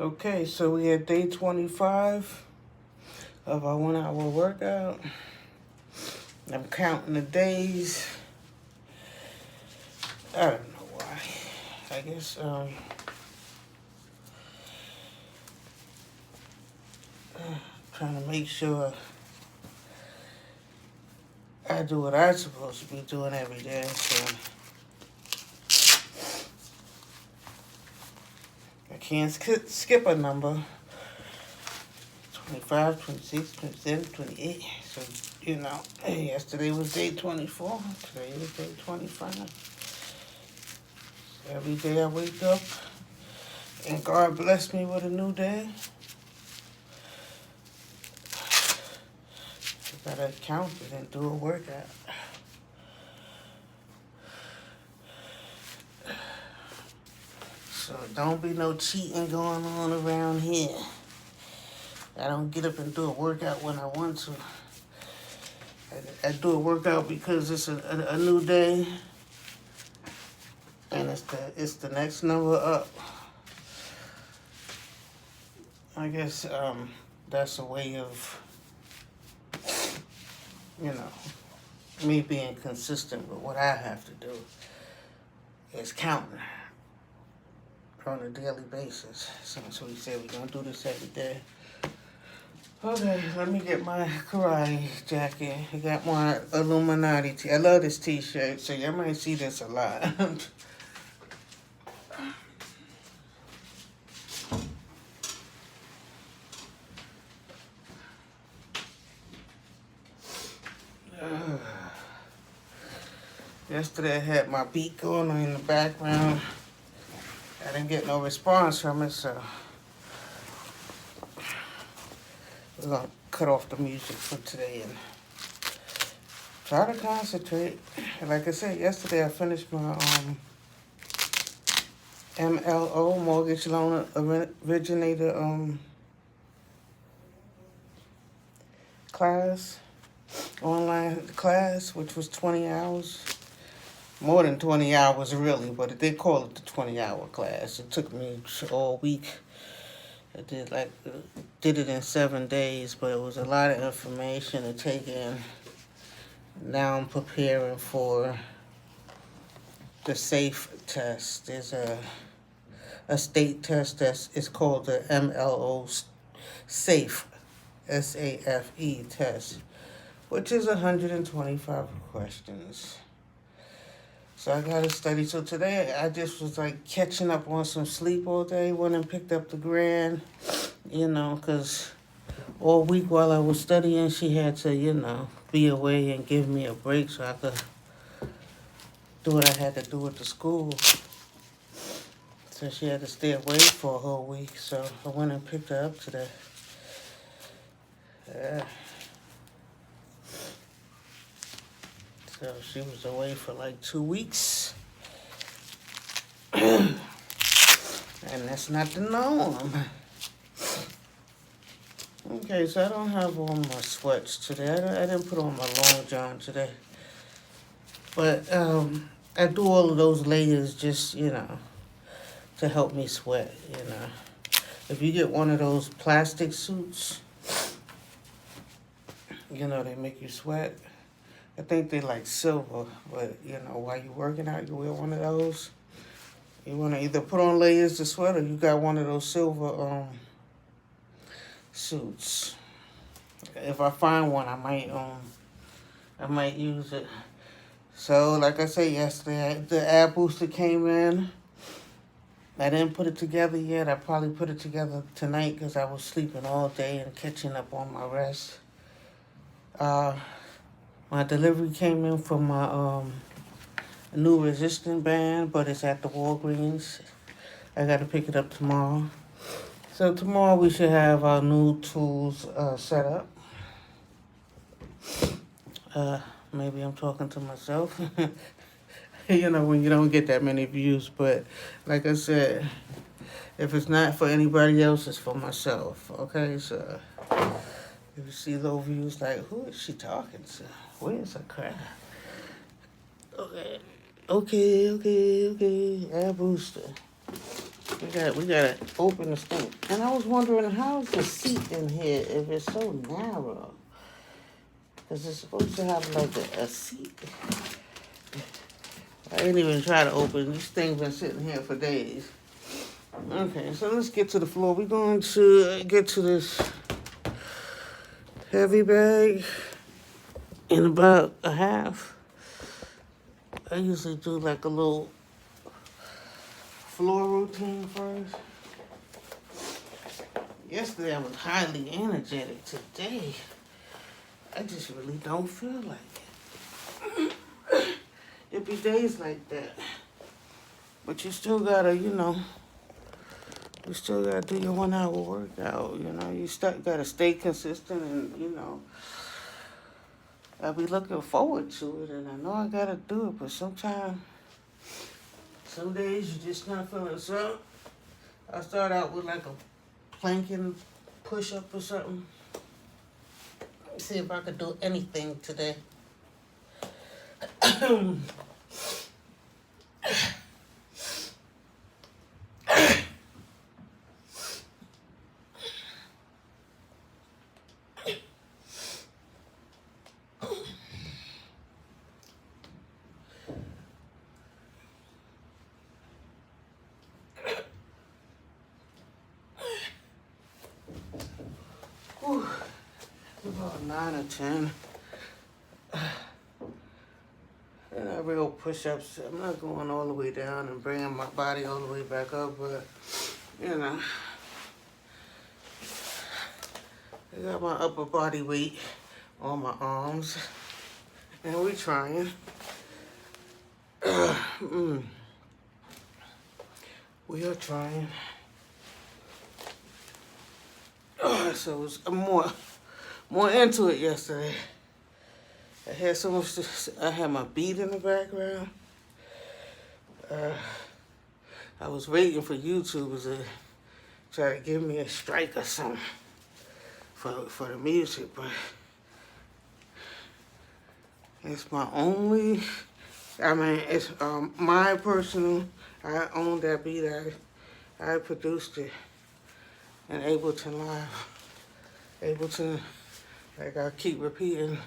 Okay, so we had day 25 of our 1 hour workout. I'm counting the days. I don't know why. I guess, trying to make sure I do what I'm supposed to be doing every day, so I can't skip a number. 25, 26, 27, 28. So, yesterday was day 24. Today is day 25. So every day I wake up and God bless me with a new day. I gotta count it and do a workout. So don't be no cheating going on around here. I don't get up and do a workout when I want to. I do a workout because it's a new day, and it's the next number up. I guess that's a way of, me being consistent with what I have to do. Is counting on a daily basis. So we said we're gonna do this every day. Okay, let me get my karate jacket. I got my Illuminati I love this t-shirt, so you might see this a lot. Yesterday I had my beat going on in the background. I didn't get no response from it, so we're gonna cut off the music for today and try to concentrate. Like I said, yesterday I finished my MLO, Mortgage Loan Originator class, online class, which was 20 hours. More than 20 hours really, but they call it the 20-hour class. It took me all week. I did it in 7 days, but it was a lot of information to take in. Now I'm preparing for the SAFE test. There's a state test it's called the MLO SAFE, SAFE test, which is 125 questions. So I gotta study. So today I just was catching up on some sleep all day. Went and picked up the grand, because all week while I was studying, she had to, be away and give me a break so I could do what I had to do at the school. So she had to stay away for a whole week. So I went and picked her up today. So she was away for 2 weeks. And that's not the norm. Okay, so I don't have on my sweats today. I didn't put on my long john today. But I do all of those layers just, to help me sweat, If you get one of those plastic suits, they make you sweat. I think they silver, but, while you're working out, you wear one of those. You want to either put on layers to sweat or you got one of those silver suits. If I find one, I might use it. So, like I said yesterday, the ab booster came in. I didn't put it together yet. I probably put it together tonight because I was sleeping all day and catching up on my rest. My delivery came in for my new resistant band, but it's at the Walgreens. I got to pick it up tomorrow. So tomorrow we should have our new tools set up. Maybe I'm talking to myself. When you don't get that many views. But like I said, if it's not for anybody else, it's for myself. Okay, so if you see low views, who is she talking to? Where's her crap? Okay. Air booster. We gotta open this thing. And I was wondering, how's the seat in here if it's so narrow? Because it's supposed to have like a seat. I didn't even try to open. This thing's been sitting here for days. Okay, so let's get to the floor. We're going to get to this heavy bag in about a half. I usually do like a little floor routine first. Yesterday I was highly energetic. Today, I just really don't feel like it. It be days like that. But you still gotta, you still gotta do your 1 hour workout, You gotta stay consistent and, I'll be looking forward to it and I know I gotta do it, but sometimes, some days you just not feeling it. So I start out with like a planking push-up or something. See if I could do anything today. About 9 or 10. And not real push-ups. I'm not going all the way down and bringing my body all the way back up, but, I got my upper body weight on my arms. And we trying. We are trying. So it was more into it yesterday. I had so much I had my beat in the background. I was waiting for YouTubers to try to give me a strike or something for the music, but it's my only, it's my personal, I own that beat, I produced it, and Ableton Live, like I keep repeating,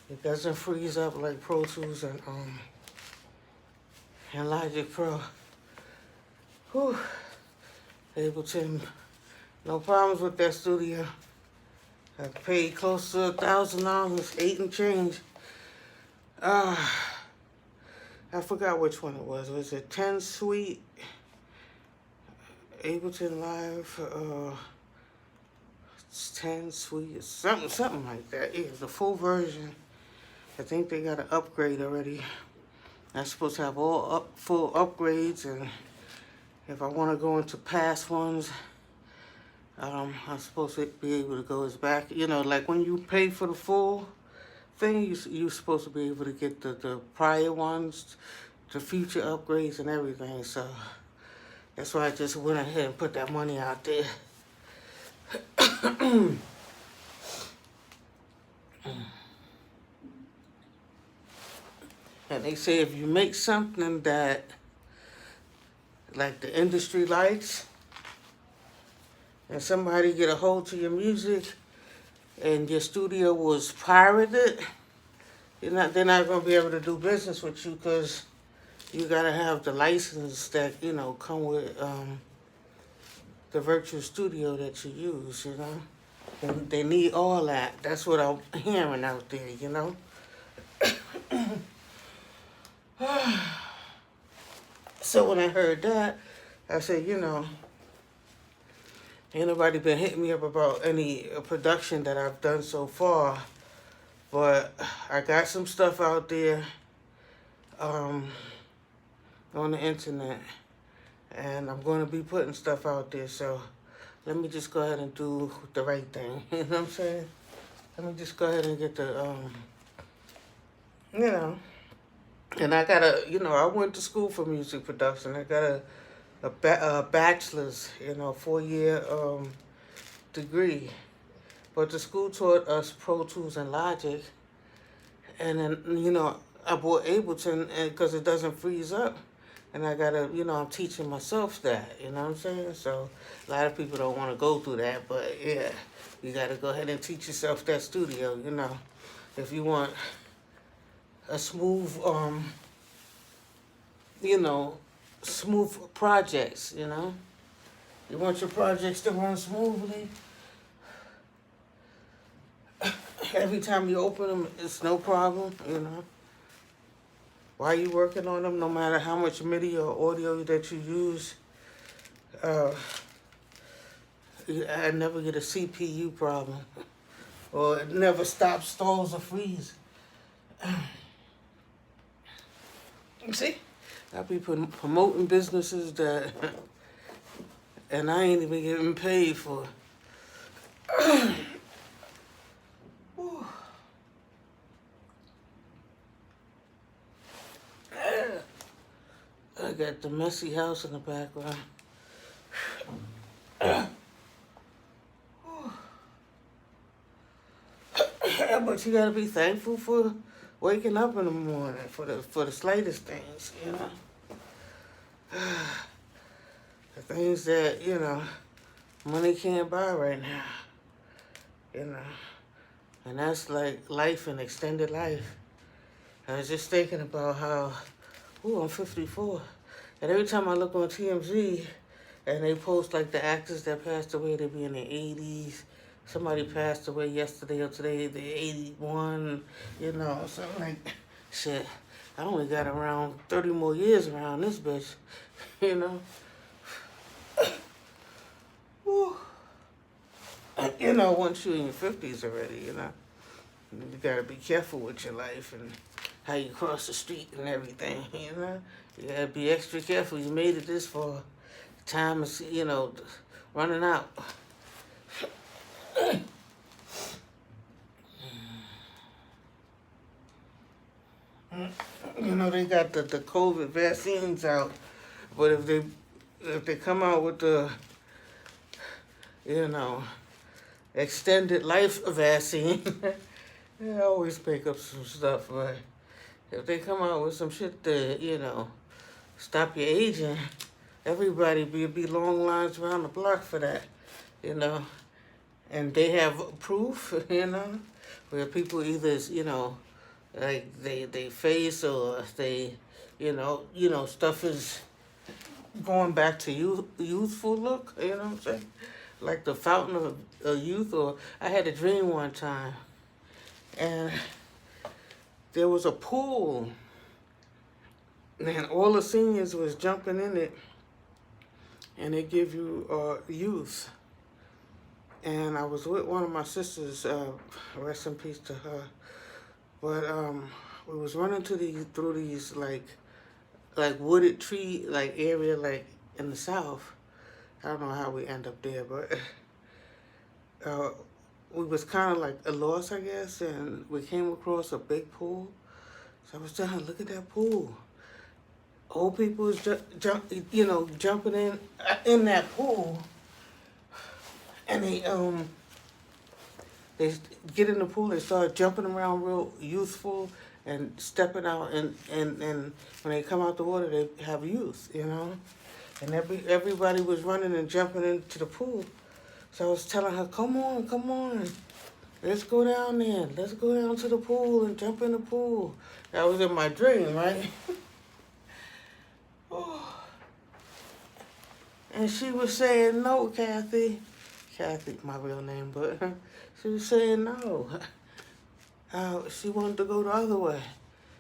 it doesn't freeze up like Pro Tools and Logic Pro. Whew. Ableton, no problems with that studio. I paid close to $1,000, 8 and change. I forgot which one it was. Was it 10 Suite? Ableton Live, 10 Suite, something like that. Yeah, the full version. I think they got an upgrade already. I'm supposed to have all full upgrades, and if I want to go into past ones, I'm supposed to be able to go as back. Like when you pay for the full thing, you're supposed to be able to get the prior ones, the future upgrades and everything. So that's why I just went ahead and put that money out there. And they say if you make something that, like the industry likes, and somebody get a hold to your music, and your studio was pirated, they're not going to be able to do business with you because you got to have the license that, come with the virtual studio that you use, And they need all that. That's what I'm hearing out there, So when I heard that, I said, ain't nobody been hitting me up about any production that I've done so far, but I got some stuff out there on the internet, and I'm going to be putting stuff out there, so let me just go ahead and do the right thing, you know what I'm saying? Let me just go ahead and get the, and I got I went to school for music production. I got a bachelor's, 4-year degree. But the school taught us Pro Tools and Logic. And then, I bought Ableton because it doesn't freeze up. And I gotta, I'm teaching myself that, you know what I'm saying? So a lot of people don't want to go through that, but yeah, you gotta go ahead and teach yourself that studio, if you want a smooth, smooth projects, You want your projects to run smoothly. Every time you open them, it's no problem. While you working on them, no matter how much MIDI or audio that you use, I never get a CPU problem. Or it never stops, stalls, or freeze. See? I be promoting businesses that, and I ain't even getting paid for it. I got the messy house in the background. But you gotta be thankful for waking up in the morning, for the slightest things, The things that, money can't buy right now, And that's like life and extended life. I was just thinking about how, I'm 54. And every time I look on TMZ and they post like the actors that passed away, they be in their 80s. Somebody passed away yesterday or today, they're 81, So I'm like, shit, I only got around 30 more years around this bitch, Once you're in your 50s already, you gotta be careful with your life and how you cross the street and everything, You gotta be extra careful. You made it this far. Time is, running out. They got the COVID vaccines out, but if they come out with the, extended life vaccine, they always make up some stuff, but if they come out with some shit that, stop your aging, everybody be long lines around the block for that, And they have proof, where people either, like they face or they, stuff is going back to youthful look, you know what I'm saying? Like the fountain of youth, or I had a dream one time, and there was a pool, and all the seniors was jumping in it, and they give you youth. And I was with one of my sisters, rest in peace to her, but we was running through these like wooded tree area in the south. I don't know how we end up there, but we was kind of lost, I guess, and we came across a big pool. So I was telling her, look at that pool. Old people was jumping in that pool, and they get in the pool. They start jumping around real youthful and stepping out, and when they come out the water, they have youth, And everybody was running and jumping into the pool. So I was telling her, come on. Let's go down there. Let's go down to the pool and jump in the pool. That was in my dream, right? And she was saying, no, Kathy. Kathy, my real name, but she was saying no. She wanted to go the other way.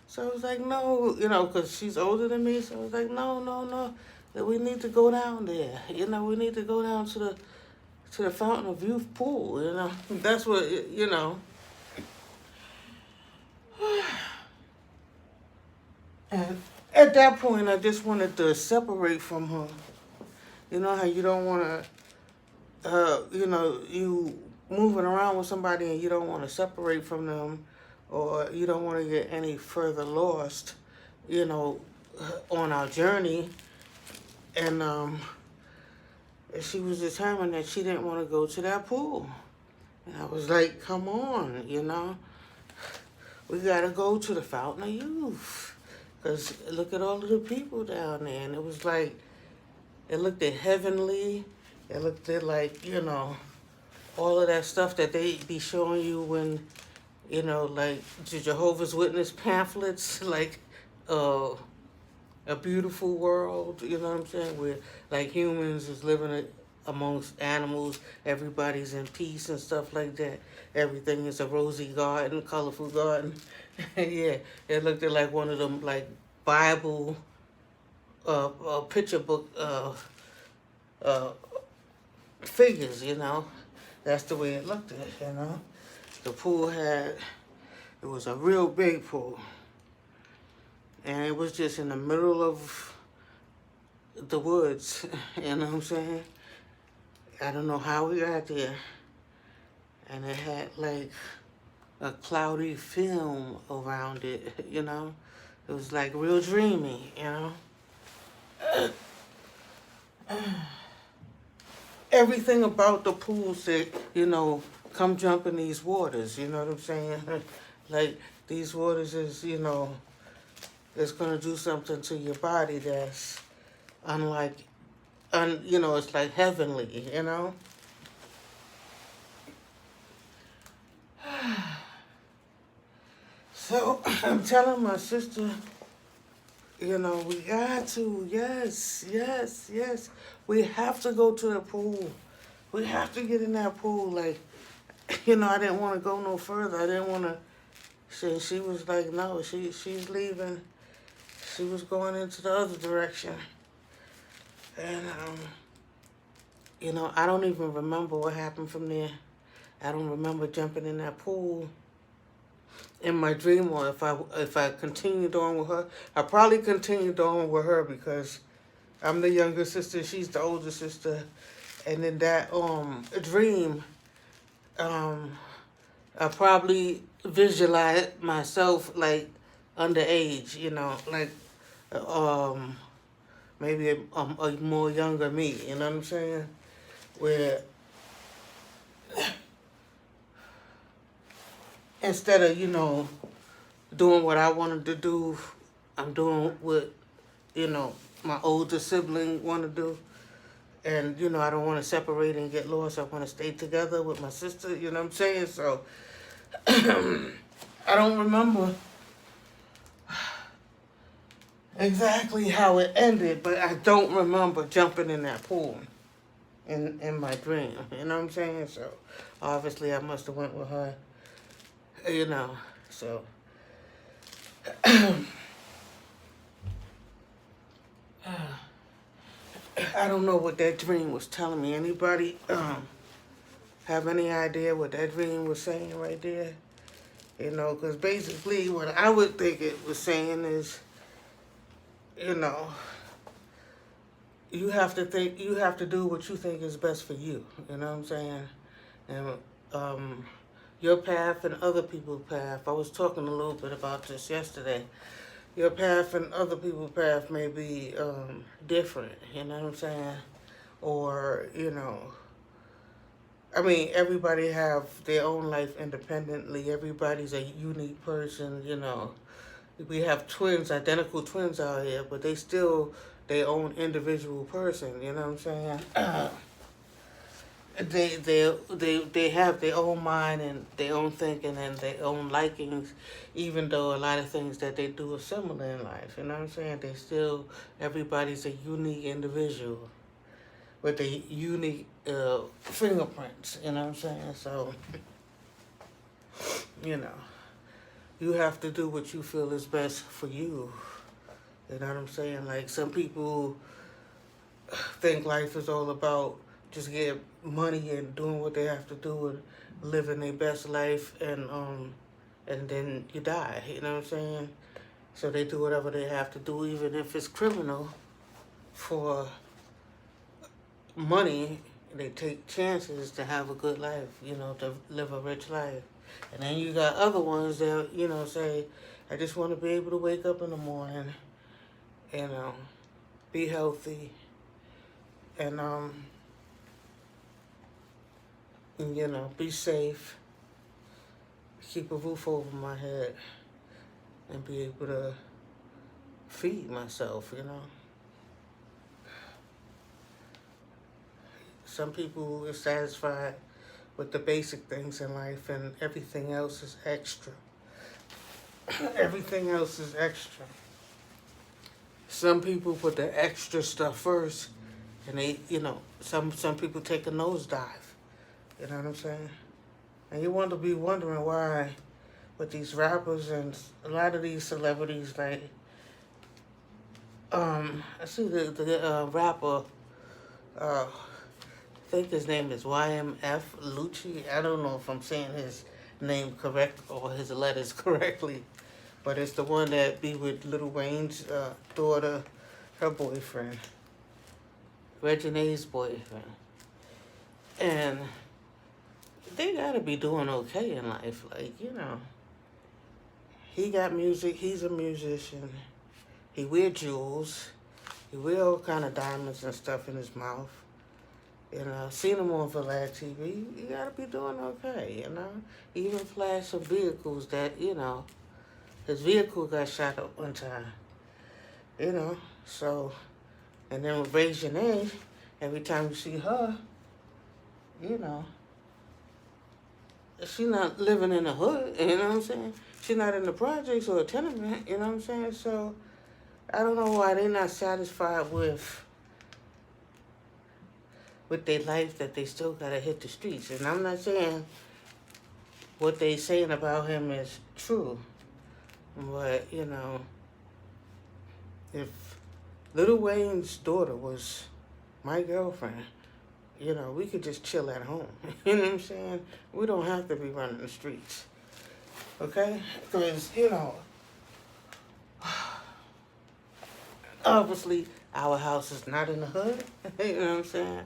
So I was like, no, because she's older than me. So I was like, no. That we need to go down there. We need to go down to the Fountain of Youth pool, That's what, And at that point, I just wanted to separate from her. You know how you don't want to, you moving around with somebody and you don't want to separate from them, or you don't want to get any further lost, on our journey. And she was determined that she didn't want to go to that pool. And I was like, come on, we got to go to the Fountain of Youth. Because look at all of the people down there. And it was like, it looked at heavenly. It looked at like, all of that stuff that they be showing you when, like the Jehovah's Witness pamphlets, like A Beautiful World, you know what I'm saying? Where like humans is living amongst animals, everybody's in peace and stuff like that. Everything is a rosy garden, colorful garden. Yeah, it looked at like one of them like Bible picture book uh, figures, That's the way it looked at. The pool it was a real big pool. And it was just in the middle of the woods, you know what I'm saying? I don't know how we got there. And it had like a cloudy film around it, It was like real dreamy. Everything about the pool said, come jump in these waters, you know what I'm saying? Like these waters is, it's gonna do something to your body that's unlike, it's like heavenly. So I'm telling my sister, we got to, yes, yes, yes. We have to go to the pool. We have to get in that pool. Like, I didn't want to go no further. I didn't want to. She was like, no, she's leaving. She was going into the other direction. And, I don't even remember what happened from there. I don't remember jumping in that pool in my dream, or if I continued on with her. I probably continued on with her because I'm the younger sister, she's the older sister. And in that dream, I probably visualized myself like underage, like maybe a more younger me, you know what I'm saying? Where instead of, doing what I wanted to do, I'm doing what, my older sibling want to do. And, I don't want to separate and get lost. I want to stay together with my sister, you know what I'm saying? So, I don't remember exactly how it ended, but I don't remember jumping in that pool in my dream, you know what I'm saying? So, obviously I must have went with her, so. I don't know what that dream was telling me. Anybody have any idea what that dream was saying right there? Because basically what I would think it was saying is, you have to do what you think is best for you. You know what I'm saying? And your path and other people's path. I was talking a little bit about this yesterday. Your path and other people's path may be different, you know what I'm saying? Or, everybody have their own life independently. Everybody's a unique person, We have twins, identical twins out here, but they still their own individual person, you know what I'm saying? They have their own mind and their own thinking and their own likings, even though a lot of things that they do are similar in life. You know what I'm saying? Everybody's a unique individual with a unique fingerprints. You know what I'm saying? So, you have to do what you feel is best for you. You know what I'm saying? Like some people think life is all about just getting money and doing what they have to do and living their best life, and then you die, you know what I'm saying? So they do whatever they have to do, even if it's criminal, for money. They take chances to have a good life, to live a rich life. And then you got other ones that, say, I just want to be able to wake up in the morning, be healthy, and be safe, keep a roof over my head, and be able to feed myself, Some people are satisfied with the basic things in life, and everything else is extra. Everything else is extra. Some people put the extra stuff first, and they, some people take a nosedive. You know what I'm saying? And you want to be wondering why, with these rappers and a lot of these celebrities, like, I see the rapper, I think his name is YMF Lucci. I don't know if I'm saying his name correct or his letters correctly, but it's the one that be with Lil Wayne's daughter, her boyfriend, Regine's boyfriend. And they gotta be doing okay in life. Like, he got music, he's a musician, he wear jewels, he wear all kind of diamonds and stuff in his mouth. Seen him on Vlad TV, you gotta be doing okay, Even flash some vehicles that, his vehicle got shot up one time, So, and then with Regine, every time you see her, she not living in the hood, you know what I'm saying? She's not in the projects or a tenement, you know what I'm saying? So, I don't know why they're not satisfied with their life, that they still gotta hit the streets. And I'm not saying what they saying about him is true, but, if Lil Wayne's daughter was my girlfriend, we could just chill at home. You know what I'm saying? We don't have to be running the streets. Okay? Because, obviously, our house is not in the hood. You know what I'm saying?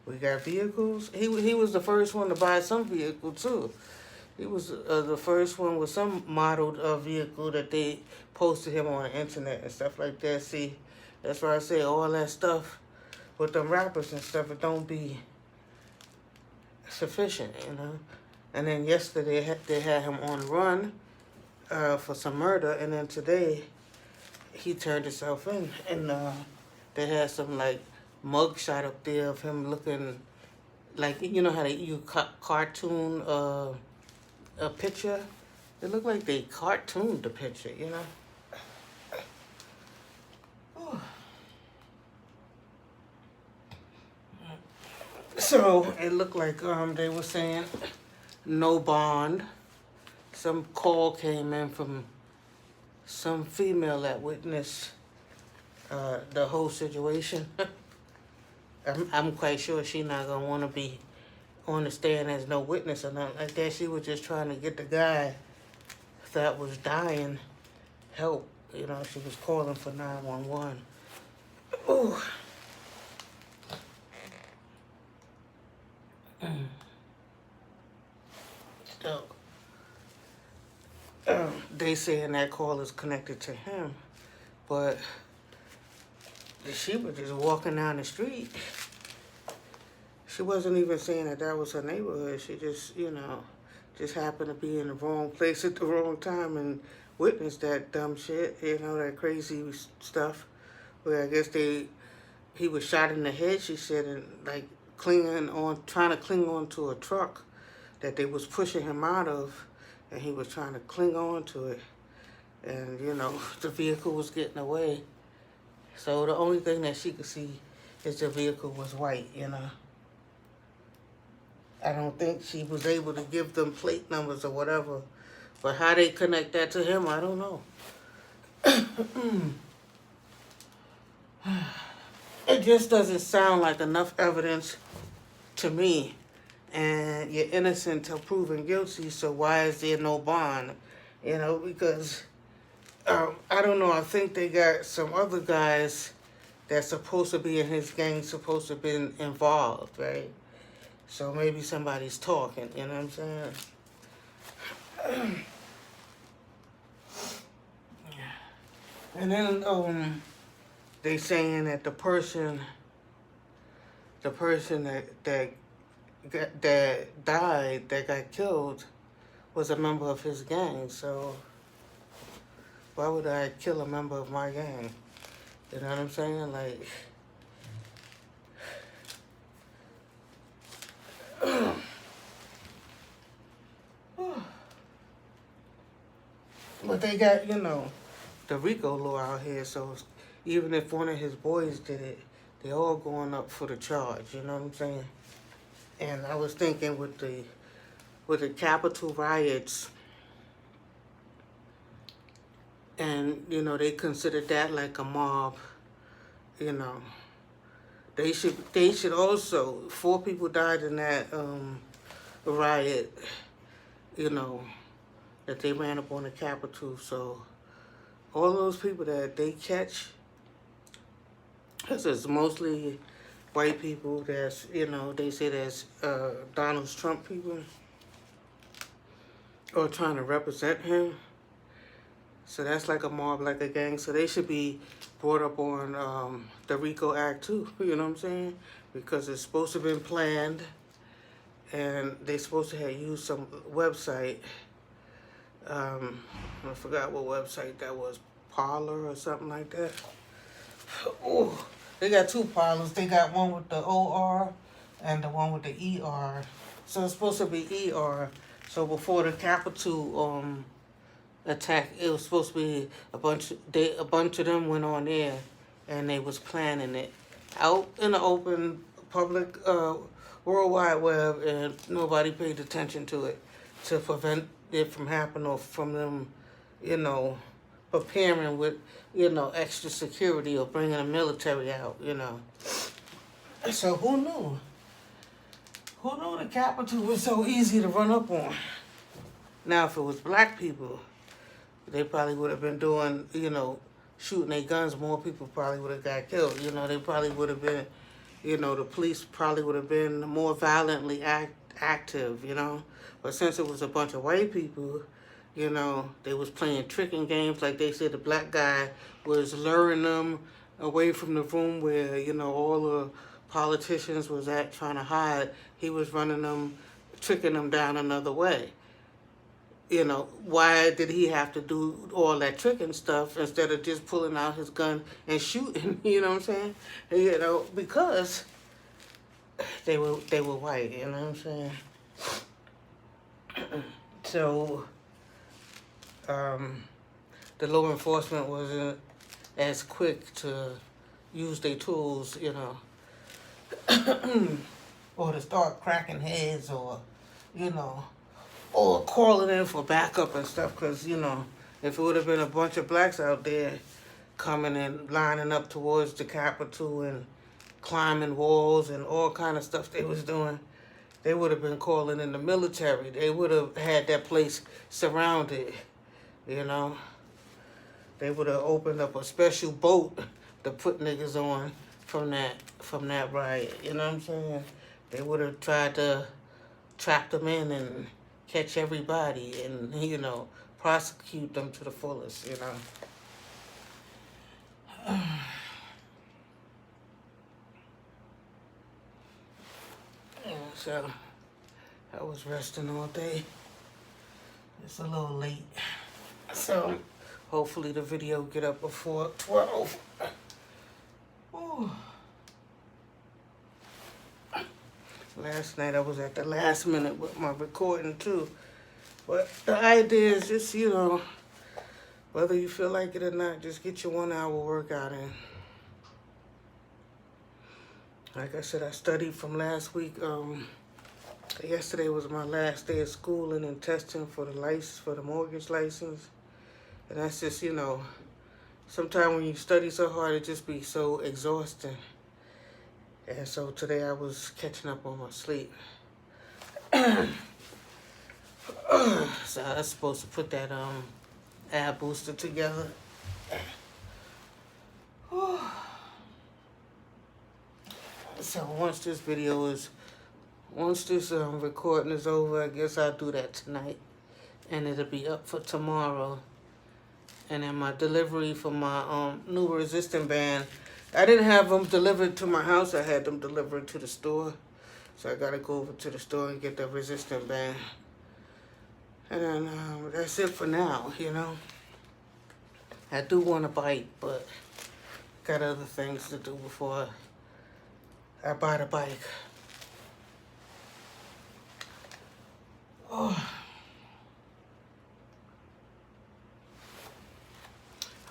We got vehicles. He was the first one to buy some vehicle, too. He was the first one with some modeled vehicle that they posted him on the internet and stuff like that. See, that's why I say all that stuff with them rappers and stuff, it don't be sufficient, And then yesterday they had him on the run for some murder, and then today he turned himself in, and they had some like mug shot up there of him looking like, how you cartoon a picture. It looked like they cartooned the picture, So it looked like they were saying no bond. Some call came in from some female that witnessed the whole situation. I'm quite sure she not gonna want to be on the stand as no witness or nothing like that. She was just trying to get the guy that was dying help. She was calling for 911. Ooh. So, they saying that call is connected to him, but she was just walking down the street. She wasn't even saying that was her neighborhood. She just, just happened to be in the wrong place at the wrong time and witnessed that dumb shit, that crazy stuff, where I guess he was shot in the head, she said, and like trying to cling on to a truck that they was pushing him out of, and he was trying to cling on to it, and the vehicle was getting away. So the only thing that she could see is the vehicle was white, I don't think she was able to give them plate numbers or whatever, but how they connect that to him, I don't know. It just doesn't sound like enough evidence to me. And you're innocent till proven guilty, so why is there no bond? Because, I don't know, I think they got some other guys that's supposed to be in his gang, supposed to be involved, right? So maybe somebody's talking, you know what I'm saying? And then they saying that the person that died, that got killed, was a member of his gang. So Why would I kill a member of my gang? You know what I'm saying? Like, but they got, the RICO law out here, so even if one of his boys did it, they all going up for the charge, you know what I'm saying? And I was thinking with the Capitol riots, and, they considered that like a mob, they should also, 4 people died in that riot, that they ran up on the Capitol. So all those people that they catch, this is mostly white people that's, they say that's Donald Trump people or trying to represent him. So that's like a mob, like a gang. So they should be brought up on the RICO Act too, you know what I'm saying? Because it's supposed to have been planned, and they're supposed to have used some website. I forgot what website that was, Parlor or something like that. Oh, they got 2 parlors. They got one with the OR and the one with the ER. So it's supposed to be ER. So before the Capitol attack, it was supposed to be a bunch of them went on there, and they was planning it out in the open public World Wide Web, and nobody paid attention to it to prevent it from happening, or from them, preparing with, extra security or bringing the military out, So who knew? Who knew the Capitol was so easy to run up on? Now, if it was black people, they probably would have been doing, shooting their guns. More people probably would have got killed. They probably would have been, the police probably would have been more violently active, But since it was a bunch of white people, they was playing tricking games. Like they said, the black guy was luring them away from the room where, all the politicians was at trying to hide. He was running them, tricking them down another way. Why did he have to do all that tricking stuff instead of just pulling out his gun and shooting? You know what I'm saying? Because they were white. You know what I'm saying? So the law enforcement wasn't as quick to use their tools, or to start cracking heads, or or calling in for backup and stuff, because, if it would have been a bunch of blacks out there coming and lining up towards the Capitol and climbing walls and all kind of stuff they was doing, they would have been calling in the military. They would have had that place surrounded, They would have opened up a special boat to put niggas on from that riot, you know what I'm saying? They would have tried to trap them in and catch everybody and, prosecute them to the fullest, Yeah, so I was resting all day. It's a little late. So hopefully the video get up before 12. Ooh. Last night I was at the last minute with my recording too. But the idea is just, whether you feel like it or not, just get your 1 hour workout in. Like I said, I studied from last week. Yesterday was my last day of schooling and testing for the license, for the mortgage license. And that's just, sometimes when you study so hard, it just be so exhausting. And so today I was catching up on my sleep. So I was supposed to put that ab booster together. So once this recording is over, I guess I'll do that tonight. And it'll be up for tomorrow. And then my delivery for my new resistant band, I didn't have them delivered to my house. I had them delivered to the store. So I got to go over to the store and get the resistant band. And then that's it for now, I do want a bike, but got other things to do before I buy the bike. Oh.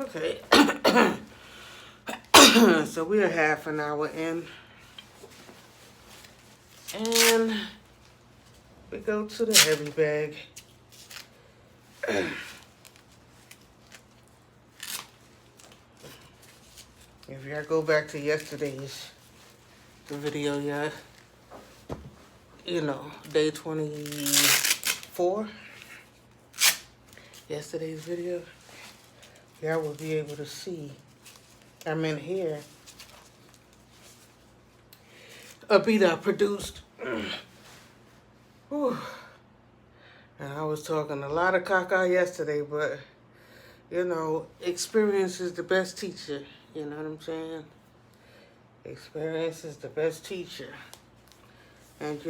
Okay. So we are half an hour in. And we go to the heavy bag. If y'all go back to yesterday's video, day 24, yesterday's video, y'all will be able to see I'm in here a beat I produced. Whew. And I was talking a lot of caca yesterday, but experience is the best teacher. You know what I'm saying? Experience is the best teacher. And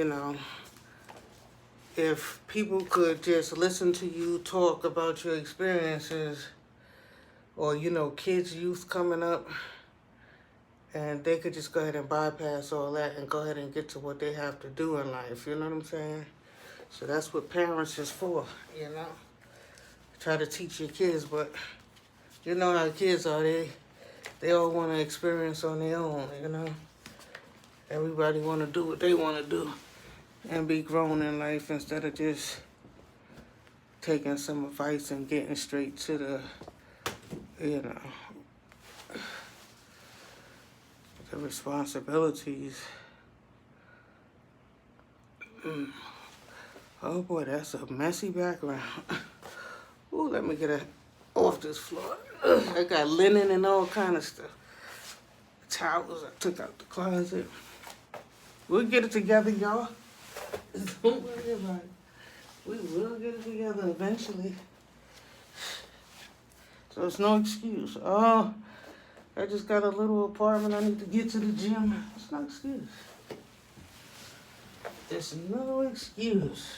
if people could just listen to you talk about your experiences, or kids, youth coming up, and they could just go ahead and bypass all that and go ahead and get to what they have to do in life. You know what I'm saying? So that's what parents is for, Try to teach your kids, but you know how kids are. They all want to experience on their own, Everybody want to do what they want to do and be grown in life instead of just taking some advice and getting straight to the, the responsibilities. Oh boy, that's a messy background. Ooh, let me get it off this floor. I got linen and all kind of stuff. Towels I took out the closet. We'll get it together, y'all. Don't worry about it. We will get it together eventually. So it's no excuse. Oh, I just got a little apartment. I need to get to the gym. It's no excuse. It's no excuse.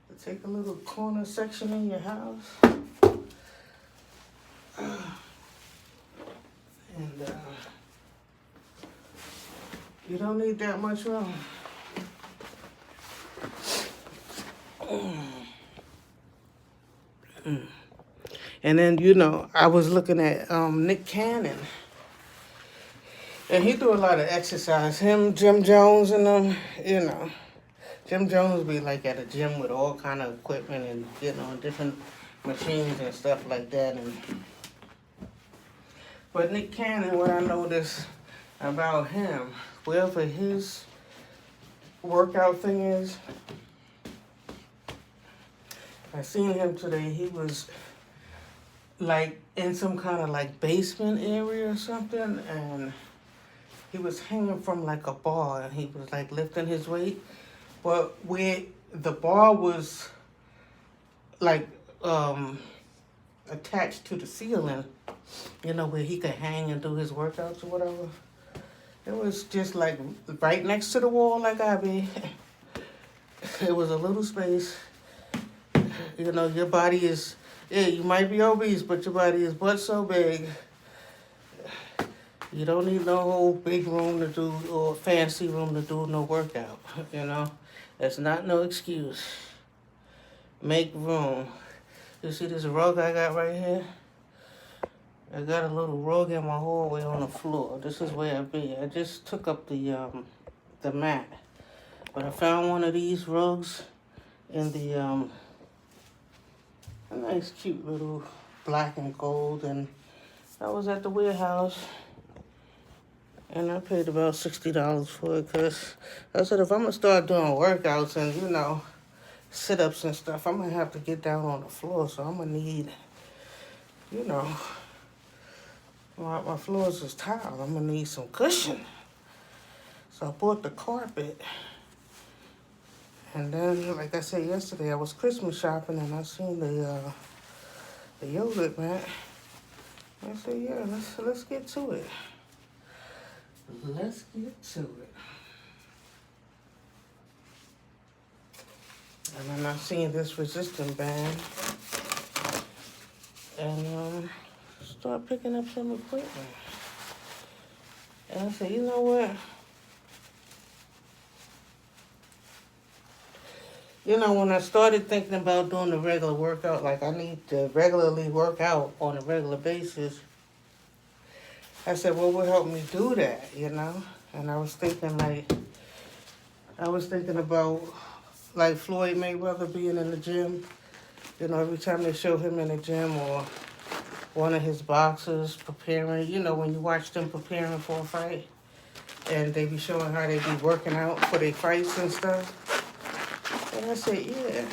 To take a little corner section in your house. And you don't need that much room. And then, I was looking at Nick Cannon. And he do a lot of exercise. Him, Jim Jones, and them, Jim Jones be like at a gym with all kind of equipment and, different machines and stuff like that. But Nick Cannon, what I noticed about him, wherever his workout thing is, I seen him today. He was like in some kind of like basement area or something, and he was hanging from like a bar, and he was like lifting his weight. But where the bar was like attached to the ceiling, where he could hang and do his workouts or whatever. It was just like right next to the wall like I be. It was a little space. Your body is, you might be obese, but your body is but so big. You don't need no whole big room to do, or fancy room to do no workout, That's not no excuse. Make room. You see this rug I got right here? I got a little rug in my hallway on the floor. This is where I be. I just took up the mat. But I found one of these rugs in the, a nice cute little black and gold. And I was at the warehouse. And I paid about $60 for it because I said if I'm going to start doing workouts and, sit-ups and stuff, I'm going to have to get down on the floor. So I'm going to need, my floors is tiled. I'm going to need some cushion. So I bought the carpet. And then, like I said yesterday, I was Christmas shopping and I seen the yogurt mat. I said, yeah, let's get to it. Let's get to it. And then I seen this resistant band. and start picking up some equipment. And I said, you know what? When I started thinking about doing the regular workout, like I need to regularly work out on a regular basis, I said, what would help me do that? And I was thinking about like Floyd Mayweather being in the gym. Every time they show him in the gym or one of his boxers preparing, when you watch them preparing for a fight and they be showing how they be working out for their fights and stuff. And I said, yeah.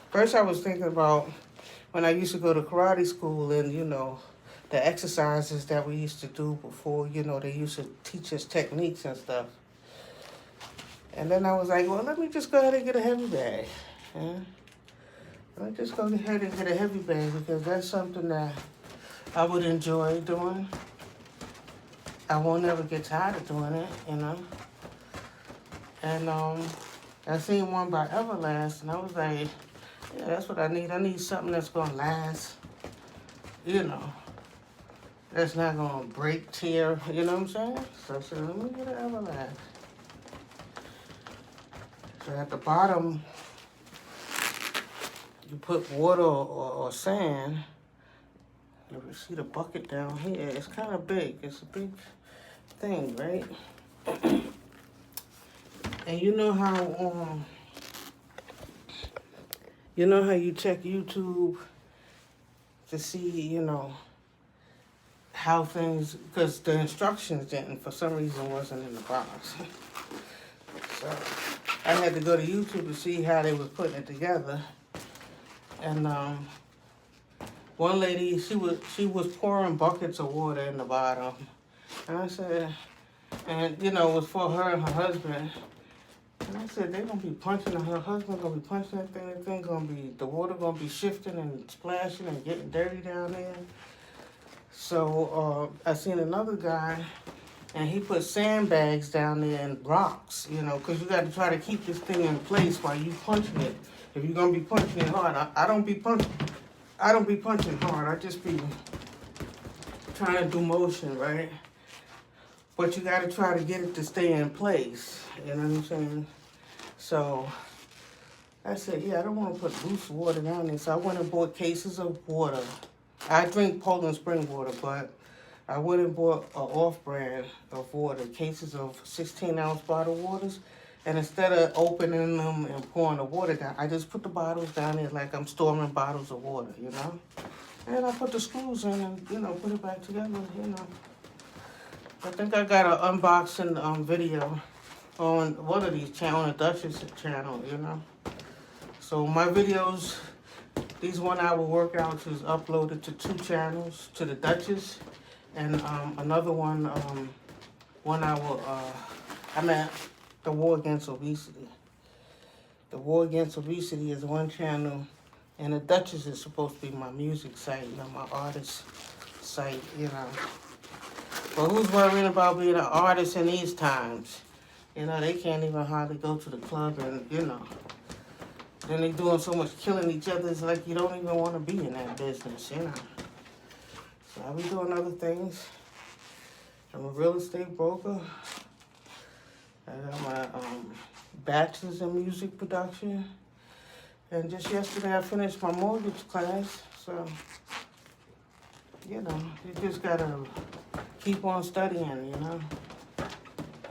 First I was thinking about when I used to go to karate school and, the exercises that we used to do before, they used to teach us techniques and stuff. And then I was like, well, let me just go ahead and get a heavy bag. Yeah? Let me just go ahead and get a heavy bag because that's something that I would enjoy doing. I won't ever get tired of doing it, And I seen one by Everlast, and I was like, yeah, that's what I need. I need something that's going to last, that's not going to break, tear, you know what I'm saying? So I said, let me get an Everlast. So at the bottom, you put water or sand. You see the bucket down here? It's kind of big. It's a big thing, right? And you know how you check YouTube to see, how things, because the instructions for some reason wasn't in the box. So I had to go to YouTube to see how they was putting it together. And one lady, she was pouring buckets of water in the bottom. And I said, and it was for her and her husband. And I said, they're going to be punching, her husband going to be punching that thing going to be, the water going to be shifting and splashing and getting dirty down there. So I seen another guy, and he put sandbags down there and rocks, because you got to try to keep this thing in place while you punching it. If you're going to be punching it hard, I don't be punching hard. I just be trying to do motion, right? But you got to try to get it to stay in place. You know what I'm saying? So I said, yeah, I don't want to put loose water down there. So I went and bought cases of water. I drink Poland Spring water, but I went and bought an off-brand of water, cases of 16-ounce bottled waters. And instead of opening them and pouring the water down, I just put the bottles down there like I'm storing bottles of water, And I put the screws in and, put it back together, I think I got an unboxing video on one of these channels, on the Duchess channel, So my videos, these 1 hour workouts is uploaded to 2 channels, to the Duchess, and another one, 1 hour, the War Against Obesity. The War Against Obesity is one channel, and the Duchess is supposed to be my music site, my artist site, But who's worrying about being an artist in these times? They can't even hardly go to the club and, then they doing so much killing each other, it's like you don't even want to be in that business, So I be doing other things. I'm a real estate broker. I got my bachelor's in music production. And just yesterday I finished my mortgage class. So, you just gotta keep on studying,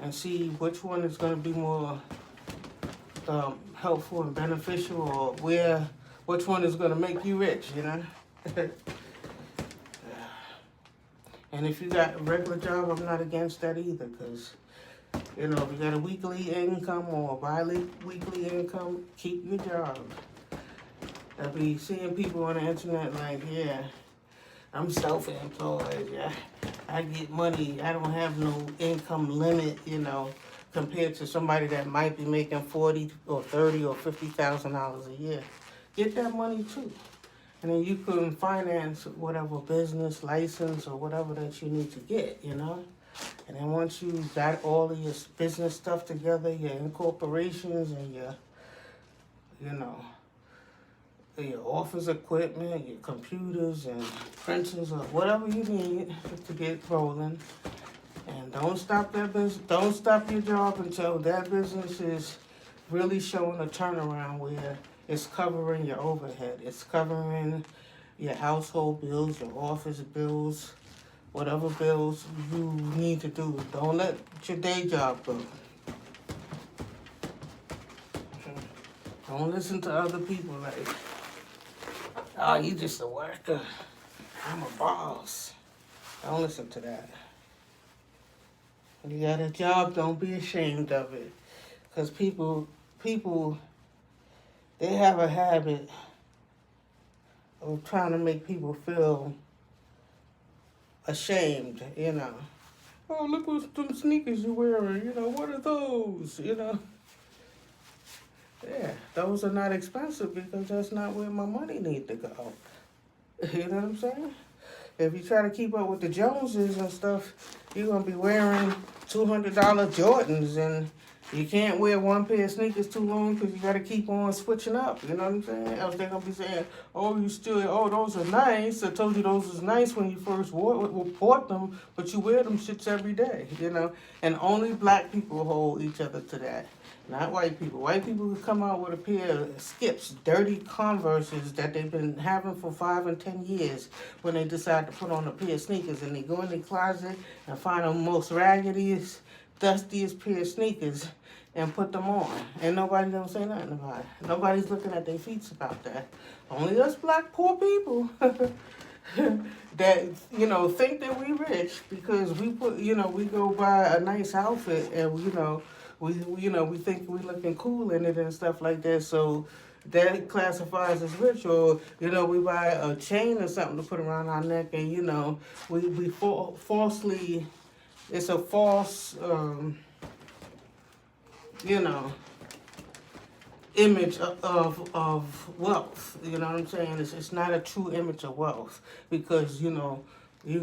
and see which one is gonna be more helpful and beneficial, or which one is gonna make you rich, And if you got a regular job, I'm not against that either, because if you got a weekly income or a bi-weekly income, keep your job. I be seeing people on the internet like, yeah, I'm self-employed, yeah, I get money, I don't have no income limit, compared to somebody that might be making $40 or $30 or $50,000 a year. Get that money too. And then you can finance whatever business license or whatever that you need to get, And then once you got all of your business stuff together, your incorporations and your, your office equipment, your computers and printers or whatever you need to get rolling. And don't stop that business. Don't stop your job until that business is really showing a turnaround where it's covering your overhead. It's covering your household bills, your office bills, whatever bills you need to do. Don't let your day job go. Don't listen to other people like, oh, you just a worker. I'm a boss. Don't listen to that. You got a job, don't be ashamed of it. Because people, they have a habit of trying to make people feel ashamed, you know. Oh, look what them sneakers you're wearing, you know, what are those, you know. Yeah, those are not expensive because that's not where my money needs to go. You know what I'm saying? If you try to keep up with the Joneses and stuff, you're going to be wearing $200 Jordans, and you can't wear one pair of sneakers too long because you got to keep on switching up. You know what I'm saying? Else they're going to be saying, oh, those are nice. I told you those was nice when you first bought them, but you wear them shits every day, you know? And only black people hold each other to that. Not white people. White people could come out with a pair of Skips, dirty Converses that they've been having for 5 and 10 years when they decide to put on a pair of sneakers, and they go in the closet and find the most raggediest, dustiest pair of sneakers and put them on. And nobody don't say nothing about it. Nobody's looking at their feet about that. Only us black poor people that, you know, think that we rich because we we go buy a nice outfit and, we think we looking cool in it and stuff like that. So that classifies as rich. Or, we buy a chain or something to put around our neck and, we falsely, it's a false, image of wealth. You know what I'm saying? It's not a true image of wealth because, you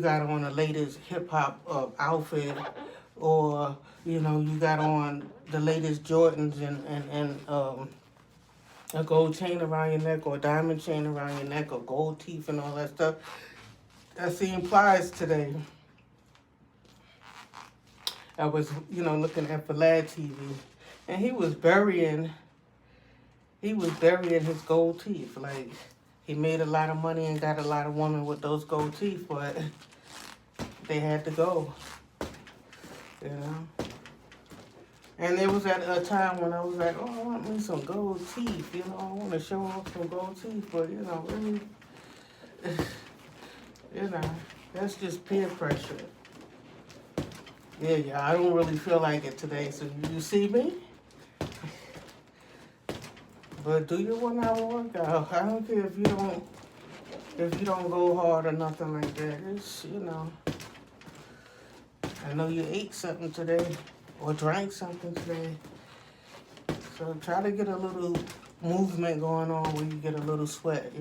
got on the latest hip hop outfit, or, you got on the latest Jordans and a gold chain around your neck, or a diamond chain around your neck, or gold teeth and all that stuff. That's the implies today. I was, looking at Vlad TV, and he was burying his gold teeth. Like, he made a lot of money and got a lot of women with those gold teeth, but they had to go, And it was at a time when I was like, oh, I want me some gold teeth, I want to show off some gold teeth, but, really, that's just peer pressure. Yeah, I don't really feel like it today, so you see me? But do your 1 hour workout. I don't care if you don't go hard or nothing like that. It's, I know you ate something today or drank something today. So try to get a little movement going on where you get a little sweat,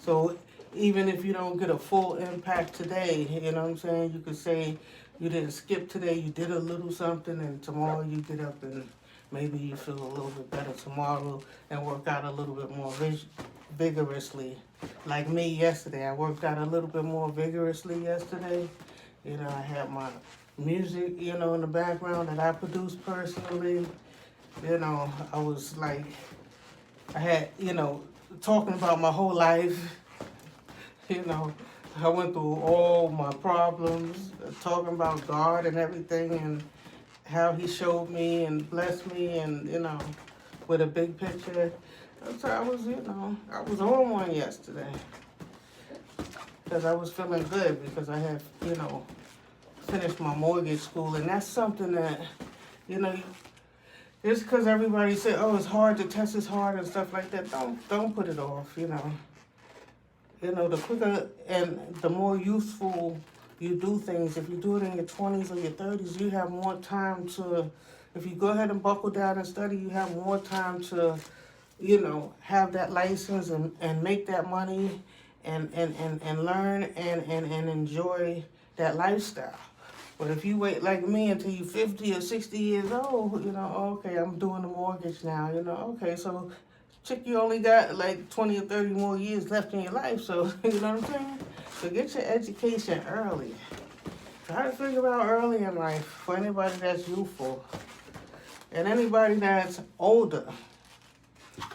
So even if you don't get a full impact today, you know what I'm saying? You could say you didn't skip today, you did a little something, and tomorrow you get up and maybe you feel a little bit better tomorrow and work out a little bit more vigorously. Like me yesterday, I worked out a little bit more vigorously yesterday. I had my music, in the background that I produced personally. I was like, I had, talking about my whole life. I went through all my problems, talking about God and everything, and how he showed me and blessed me, and, with a big picture. So I was, I was on one yesterday. Because I was feeling good because I had, finished my mortgage school. And that's something that, it's because everybody said, oh, it's hard, the test is hard and stuff like that. Don't put it off, the quicker and the more useful you do things, if you do it in your 20s or your 30s, you have more time to, if you go ahead and buckle down and study, you have more time to, have that license and make that money and learn and enjoy that lifestyle. But if you wait like me until you're 50 or 60 years old, okay, I'm doing the mortgage now, okay, so chick, you only got like 20 or 30 more years left in your life, so you know what I'm saying? So get your education early. Try to figure out early in life for anybody that's youthful and anybody that's older.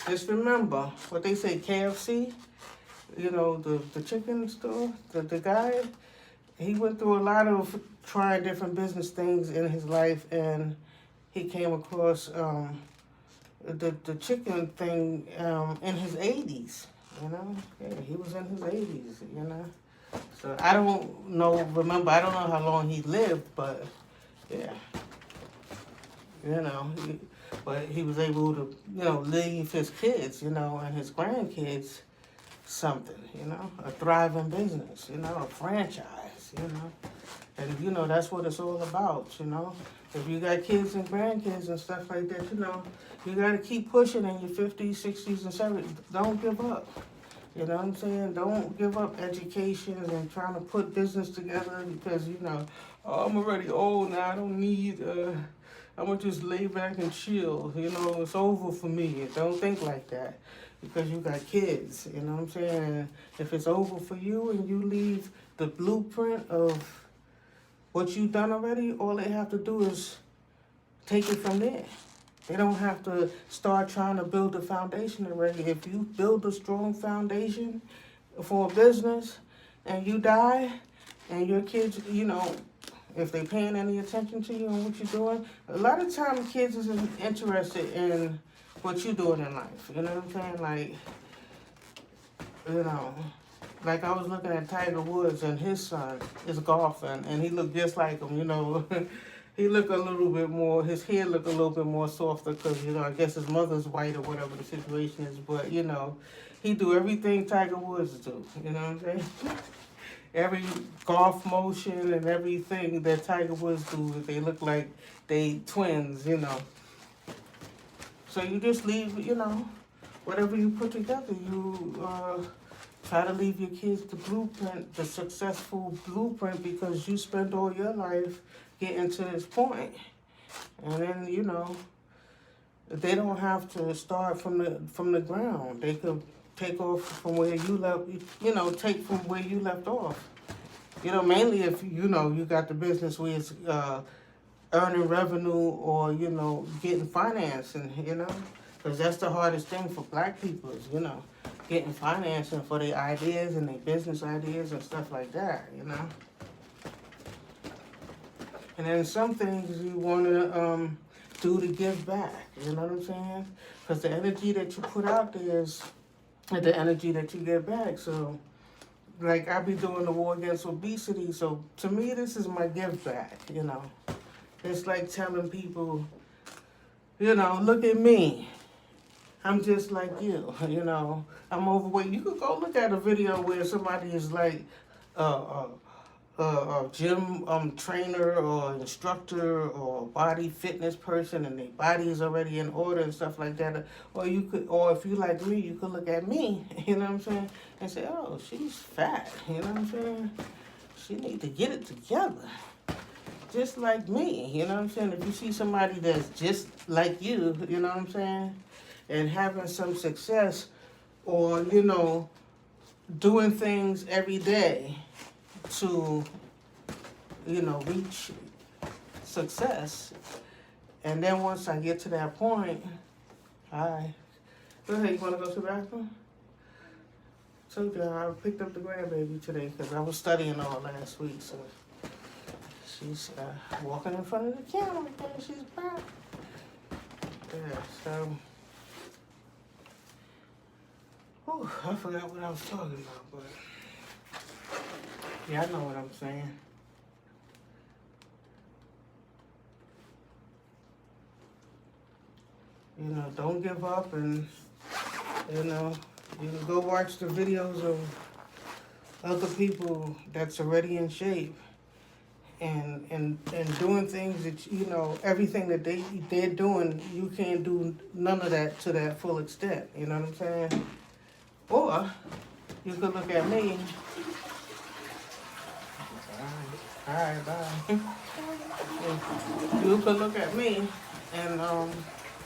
Just remember what they say, KFC, you know, the chicken store, the guy, he went through a lot of trying different business things in his life, and he came across the chicken thing in his 80s, you know? Yeah, he was in his 80s, you know? So I don't know, I don't know how long he lived, but yeah, you know, but he was able to, you know, leave his kids, you know, and his grandkids something, you know, a thriving business, you know, a franchise, you know. And, you know, that's what it's all about, you know. If you got kids and grandkids and stuff like that, you know, you got to keep pushing in your 50s, 60s, and 70s. Don't give up. You know what I'm saying? Don't give up education and trying to put business together because, you know, oh, I'm already old now. I don't need, I'm going to just lay back and chill. You know, it's over for me. Don't think like that because you got kids. You know what I'm saying? And if it's over for you and you leave the blueprint of what you've done already, all they have to do is take it from there. They don't have to start trying to build a foundation already. If you build a strong foundation for a business and you die and your kids, you know, if they're paying any attention to you and what you're doing, a lot of times kids isn't interested in what you're doing in life. You know what I'm saying? Like, you know, like I was looking at Tiger Woods and his son is golfing and he looked just like him, you know. He looked a little bit more, his hair looked a little bit more softer because, you know, I guess his mother's white or whatever the situation is. But, you know, he do everything Tiger Woods do. You know what I'm saying? Every golf motion and everything that Tiger Woods do, they look like they twins, you know. So you just leave, you know, whatever you put together, you try to leave your kids the blueprint, the successful blueprint, because you spent all your life getting to this point. And then, you know, they don't have to start from the ground. They could take off from where you left, you know, take from where you left off. You know, mainly if, you know, you got the business where it's earning revenue or, you know, getting financing, you know. Because that's the hardest thing for black people is, you know, getting financing for their ideas and their business ideas and stuff like that, you know. And then some things you want to do to give back, you know what I'm saying? Because the energy that you put out there is the energy that you get back. So, like, I be doing the war against obesity. So, to me, this is my give back, you know. It's like telling people, you know, look at me. I'm just like you, you know. I'm overweight. You could go look at a video where somebody is like a gym trainer or instructor or body fitness person and their body is already in order and stuff like that. Or you could, or if you like me, you could look at me, you know what I'm saying, and say, oh, she's fat, you know what I'm saying? She need to get it together. Just like me, you know what I'm saying? If you see somebody that's just like you know what I'm saying, and having some success or, you know, doing things every day to, you know, reach success. And then once I get to that point, hi. Go ahead, you want to go to the bathroom? Told you I picked up the grandbaby today because I was studying all last week, so she's walking in front of the camera again. She's back. Yeah, so, I forgot what I was talking about, but yeah, I know what I'm saying. You know, don't give up, and, you know, go watch the videos of other people that's already in shape and doing things that, you know, everything that they're doing, you can't do none of that to that full extent, you know what I'm saying? Or you could look at me. All right, bye. You could look at me and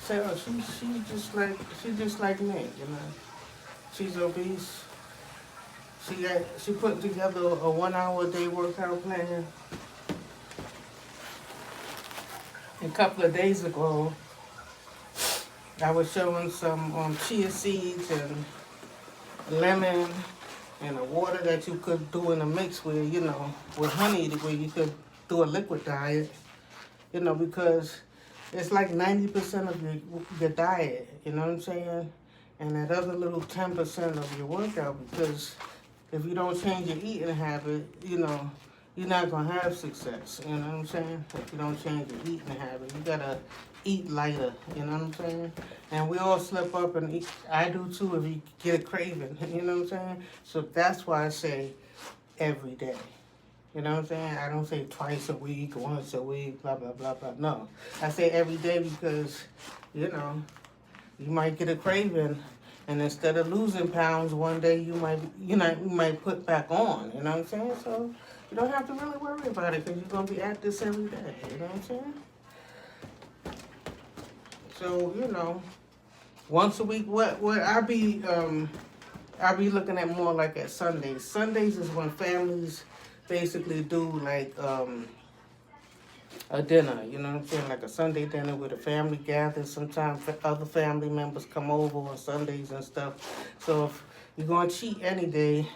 Sarah, she's just like me, you know. She's obese. She put together a 1 hour a day workout plan. A couple of days ago, I was showing some chia seeds and lemon and a water that you could do in a mix with, you know, with honey, where you could do a liquid diet, you know, because it's like 90% of your diet, you know what I'm saying? And that other little 10% of your workout, because if you don't change your eating habit, you know, you're not gonna have success. You know what I'm saying? If you don't change your eating habit, you gotta eat lighter. You know what I'm saying? And we all slip up and eat. I do too if you get a craving. You know what I'm saying? So that's why I say every day. You know what I'm saying? I don't say twice a week, once a week, blah blah blah blah. No, I say every day because, you know, you might get a craving, and instead of losing pounds one day, you might put back on. You know what I'm saying? So you don't have to really worry about it because you're gonna be at this every day. You know what I'm saying? So you know, once a week. What I be looking at more like at Sundays. Sundays is when families basically do like a dinner, you know what I'm saying? Like a Sunday dinner where the family gathers. Sometimes other family members come over on Sundays and stuff. So if you're going to cheat any day,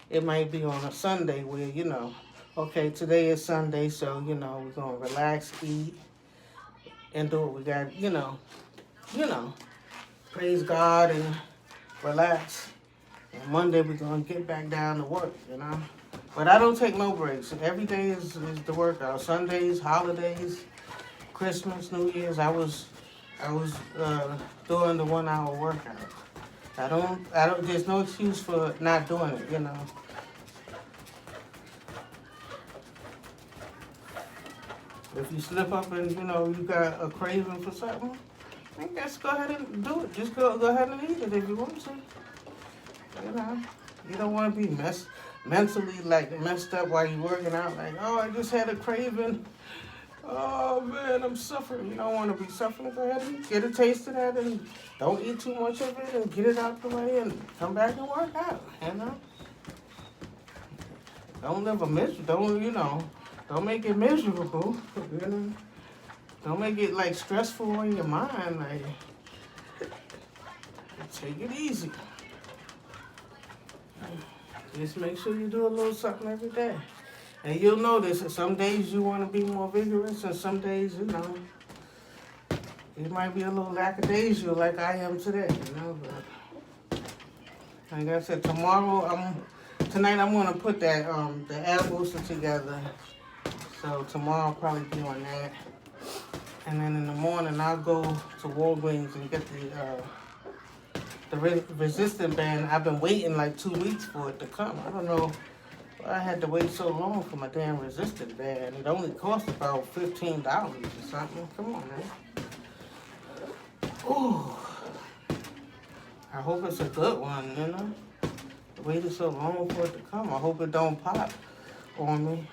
it might be on a Sunday where, you know, okay, today is Sunday, so, you know, we're going to relax, eat, and do what we got, you know, praise God and relax. And Monday we're going to get back down to work, you know. But I don't take no breaks. Every day is the workout. Sundays, holidays, Christmas, New Year's. I was doing the 1 hour workout. I don't. There's no excuse for not doing it. You know. If you slip up and you know you got a craving for something, I guess go ahead and do it. Just go ahead and eat it if you want to. You know, you don't want to be mentally like messed up while you're working out. Like, oh, I just had a craving. Oh man, I'm suffering. You don't want to be suffering. Go ahead and get a taste of that, and don't eat too much of it, and get it out the way, and come back and work out. You know, don't live a miserable. Don't make it miserable. You know, don't make it like stressful on your mind. Like, take it easy. Just make sure you do a little something every day. And you'll notice that some days you want to be more vigorous, and some days, you know, it might be a little lackadaisical like I am today, you know. But like I said, tonight I'm going to put that, the air booster together. So tomorrow I'll probably be on that. And then in the morning I'll go to Walgreens and get the resistant band. I've been waiting like 2 weeks for it to come. I don't know why I had to wait so long for my damn resistant band. It only cost about $15 or something. Come on, man. Ooh. I hope it's a good one, you know. I waited so long for it to come. I hope it don't pop on me.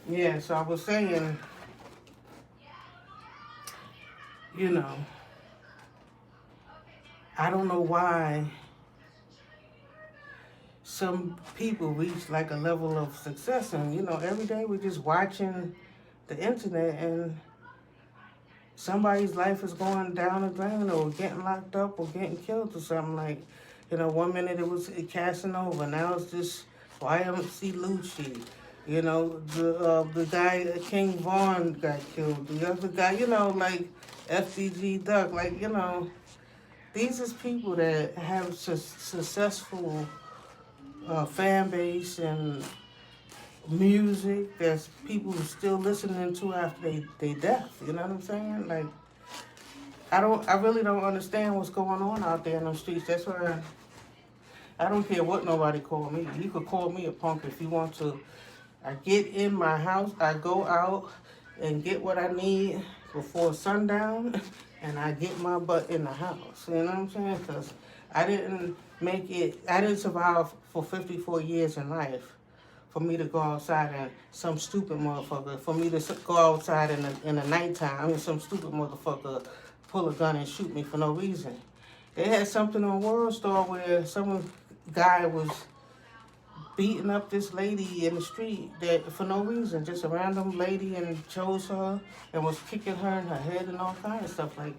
Yeah, so I was saying, you know, I don't know why some people reach like a level of success, and you know, every day we're just watching the internet and somebody's life is going down the drain or getting locked up or getting killed or something. Like, you know, 1 minute it was Casanova, now it's just YMC Lucci. You know, the guy, King Vaughn, got killed. The other guy, you know, like FDG Duck, like, you know, these is people that have successful fan base and music that's people still listening to after they death. You know what I'm saying? Like, I really don't understand what's going on out there in the streets. That's why I don't care what nobody call me. You could call me a punk if you want to. I get in my house, I go out and get what I need before sundown, and I get my butt in the house. You know what I'm saying? Because I didn't survive for 54 years in life for me to go outside and some stupid motherfucker, for me to go outside in the nighttime, some stupid motherfucker pull a gun and shoot me for no reason. They had something on World Star where some guy was beating up this lady in the street that for no reason, just a random lady, and chose her and was kicking her in her head and all kinds of stuff. Like,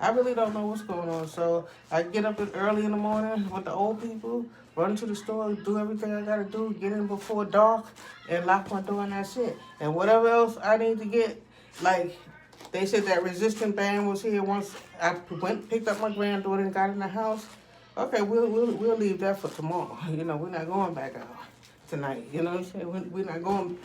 I really don't know what's going on. So I get up early in the morning with the old people, run to the store, do everything I gotta do, get in before dark, and lock my door, and that's it. And whatever else I need to get, like they said that resistant band was here once I picked up my granddaughter and got in the house. Okay, we'll leave that for tomorrow. We're not going back out tonight. You know what I'm saying? We're not going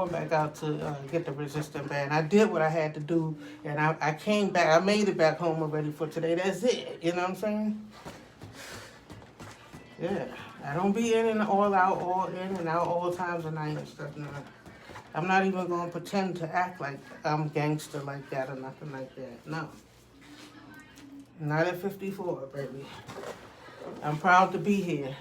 back out to get the resistant band. I did what I had to do, and I came back. I made it back home already for today. That's it. You know what I'm saying? Yeah. I don't be in and all out, all in and out all times of night and stuff. No. I'm not even going to pretend to act like I'm gangster like that or nothing like that. No. Not at 54, baby. I'm proud to be here.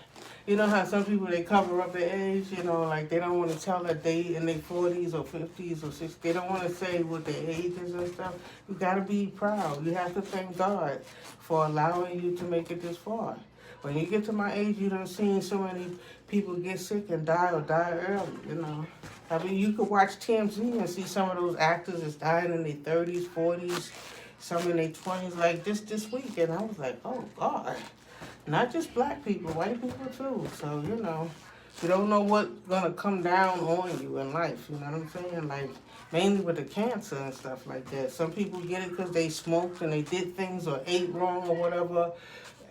You know how some people, they cover up their age, like they don't want to tell that they in their 40s or 50s or 60s. They don't want to say what their age is and stuff. You got to be proud. You have to thank God for allowing you to make it this far. When you get to my age, you done seen so many people get sick and die or die early, you could watch TMZ and see some of those actors that's dying in their 30s, 40s, some in their 20s, like this week. And I was like, oh, God. Not just black people, white people too. So, you don't know what's going to come down on you in life. You know what I'm saying? Like, mainly with the cancer and stuff like that. Some people get it because they smoked and they did things or ate wrong or whatever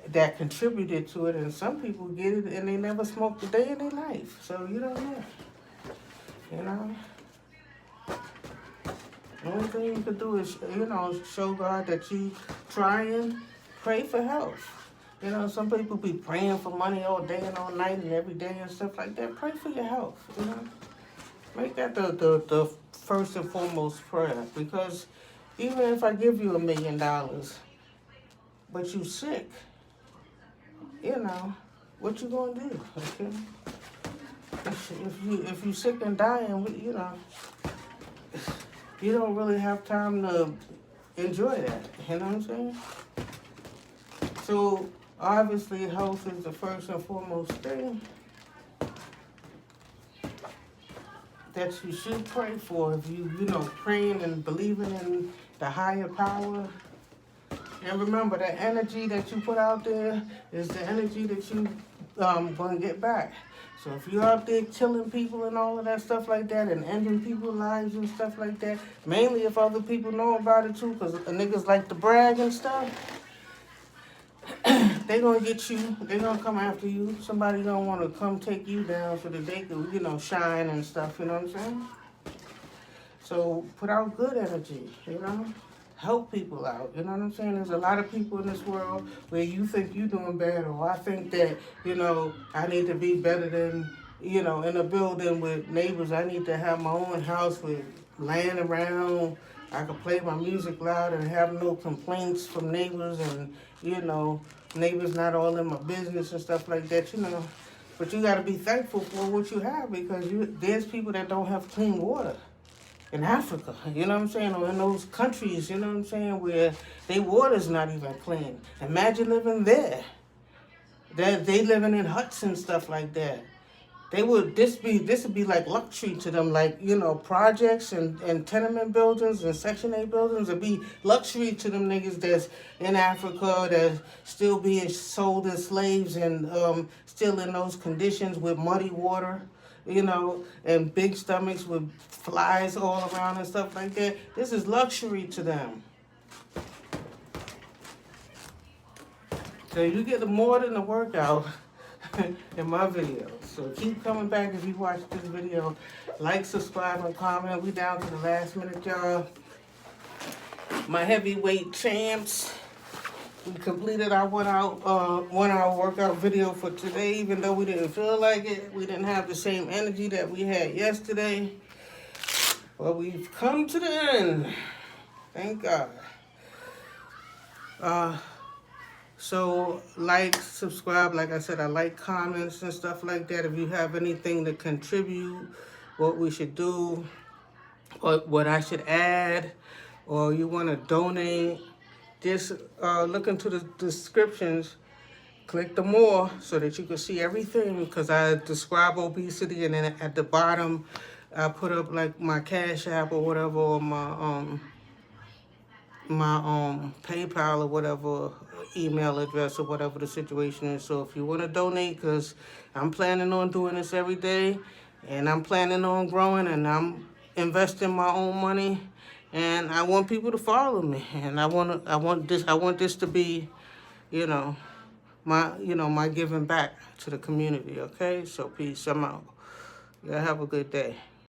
that contributed to it. And some people get it and they never smoked a day in their life. So, you don't know. The only thing you can do is, show God that you trying, pray for health. Some people be praying for money all day and all night and every day and stuff like that. Pray for your health, Make that the first and foremost prayer. Because even if I give you $1 million, but you sick, what you gonna do, okay? If you sick and dying, you don't really have time to enjoy that, you know what I'm saying? So, obviously, health is the first and foremost thing that you should pray for. If you praying and believing in the higher power. And remember, the energy that you put out there is the energy that you going to get back. So if you're out there killing people and all of that stuff like that and ending people's lives and stuff like that, mainly if other people know about it too, because niggas like to brag and stuff, they gonna get you. They gonna come after you. Somebody gonna want to come take you down so that they can, shine and stuff. You know what I'm saying? So put out good energy. Help people out. You know what I'm saying? There's a lot of people in this world where you think you're doing bad, or I think that I need to be better than in a building with neighbors. I need to have my own house with land around. I can play my music loud and have no complaints from neighbors, and neighbors not all in my business and stuff like that, But you got to be thankful for what you have, because there's people that don't have clean water in Africa, you know what I'm saying, or in those countries, you know what I'm saying, where their water's not even clean. Imagine living there. They living in huts and stuff like that. This would be like luxury to them, like, projects and tenement buildings and Section 8 buildings would be luxury to them niggas that's in Africa, that's still being sold as slaves and still in those conditions with muddy water, and big stomachs with flies all around and stuff like that. This is luxury to them. So you get more than the workout in my videos. So keep coming back if you watch this video. Like, subscribe, and comment. We down to the last minute, y'all. My heavyweight champs. We completed our 1 hour workout video for today, even though we didn't feel like it. We didn't have the same energy that we had yesterday. But we've come to the end. Thank God. So like, subscribe. Like I said, I like comments and stuff like that. If you have anything to contribute, what we should do, or what I should add, or you want to donate, just look into the descriptions. Click the more so that you can see everything, because I describe obesity, and then at the bottom I put up like my Cash App or whatever, or my PayPal or whatever, email address or whatever the situation is. So if you want to donate, because I'm planning on doing this every day, and I'm planning on growing, and I'm investing my own money, and I want people to follow me, and I want this to be, you know, my giving back to the community. Okay, so peace. I'm out. Y'all have a good day.